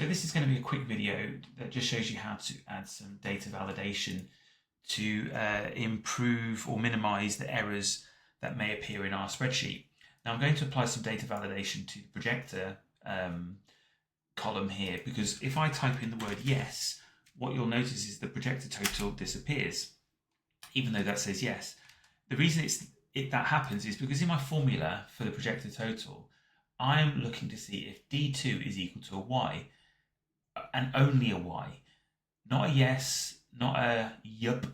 So this is going to be a quick video that just shows you how to add some data validation to improve or minimize the errors that may appear in our spreadsheet. Now I'm going to apply some data validation to the projector column here, because if I type in the word yes, what you'll notice is the projector total disappears, even though that says yes. The reason that happens is because in my formula for the projector total, I'm looking to see if D2 is equal to a Y, and only a Y, not a yes, not a yup,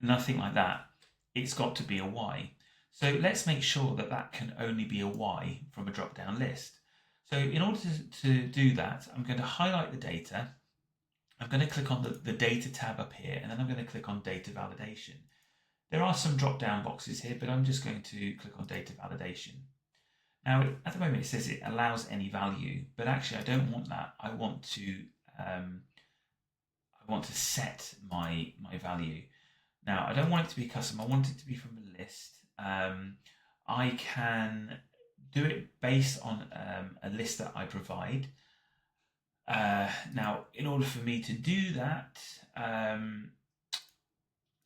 nothing like that. It's got to be a Y. So let's make sure that that can only be a Y from a drop-down list. So in order to do that, I'm going to highlight the data. I'm going to click on the data tab up here, and then I'm going to click on data validation. There are some drop-down boxes here, but I'm just going to click on data validation. Now, at the moment, it says it allows any value, but actually I don't want that. I want to set my value. Now, I don't want it to be custom. I want it to be from a list. I can do it based on a list that I provide. Now, in order for me to do that,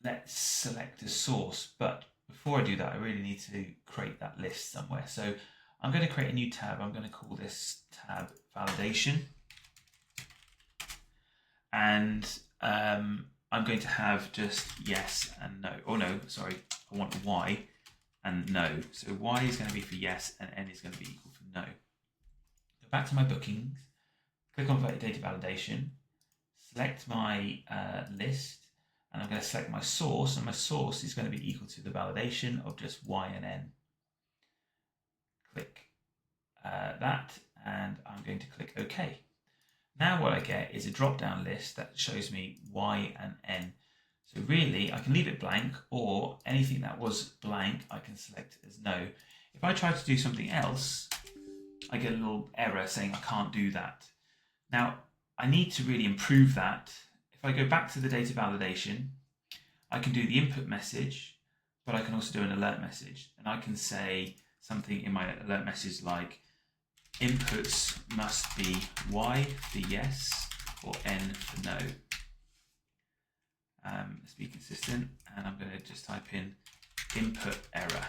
let's select a source. But before I do that, I really need to create that list somewhere. So I'm going to create a new tab. I'm going to call this tab validation. And I'm going to have just yes and no. Oh no, sorry, I want Y and no. So Y is going to be for yes and N is going to be equal for no. Go back to my bookings, click on data validation, select my list, and I'm going to select my source, and my source is going to be equal to the validation of just Y and N. Click that, and I'm going to click OK. Now what I get is a drop-down list that shows me Y and N. So really, I can leave it blank, or anything that was blank, I can select as no. If I try to do something else, I get a little error saying I can't do that. Now, I need to really improve that. If I go back to the data validation, I can do the input message, but I can also do an alert message. And I can say something in my alert message like, inputs must be Y for yes or N for no. Let's be consistent, and I'm going to just type in input error.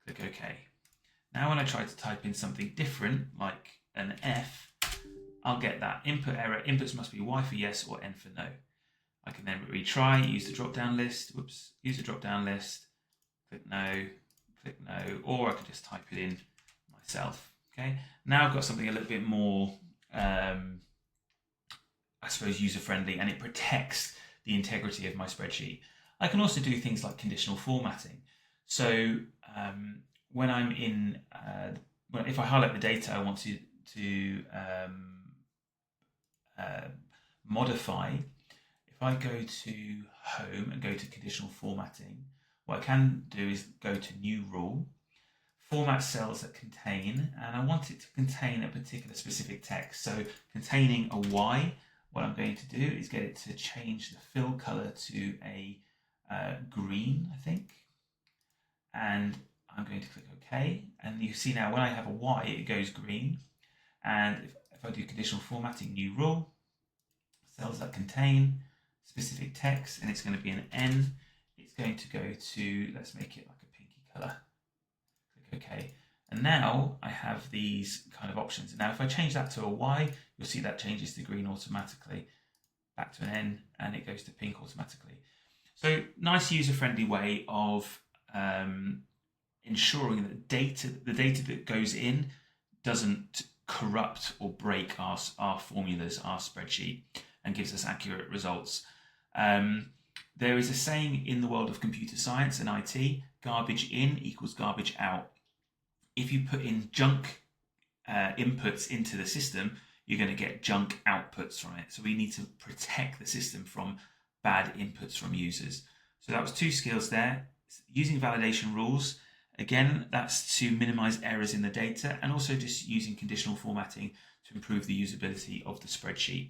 Click OK. Now when I try to type in something different, like an F, I'll get that input error, inputs must be Y for yes or N for no. I can then retry, use the drop-down list, use the drop-down list, click no, or I can just type it in myself. Okay, now I've got something a little bit more, I suppose, user-friendly, and it protects the integrity of my spreadsheet. I can also do things like conditional formatting. So when I'm in, if I highlight the data I want to modify, if I go to Home and go to conditional formatting, what I can do is go to New Rule, format cells that contain, and I want it to contain a particular specific text. So containing a Y, what I'm going to do is get it to change the fill color to a green, I think. And I'm going to click OK. And you see now when I have a Y, it goes green. And if I do conditional formatting, New Rule, cells that contain specific text, and it's going to be an N, it's going to go to, let's make it like a pinky color. Click OK. And now I have these kind of options. Now if I change that to a Y, you'll see that changes to green automatically, back to an N, and it goes to pink automatically. So nice user-friendly way of ensuring that the data that goes in doesn't corrupt or break our formulas, our spreadsheet, and gives us accurate results. There is a saying in the world of computer science and IT, garbage in equals garbage out. If you put in junk inputs into the system, you're going to get junk outputs from it. So we need to protect the system from bad inputs from users. So that was 2 skills there. Using validation rules, again, that's to minimize errors in the data, and also just using conditional formatting to improve the usability of the spreadsheet.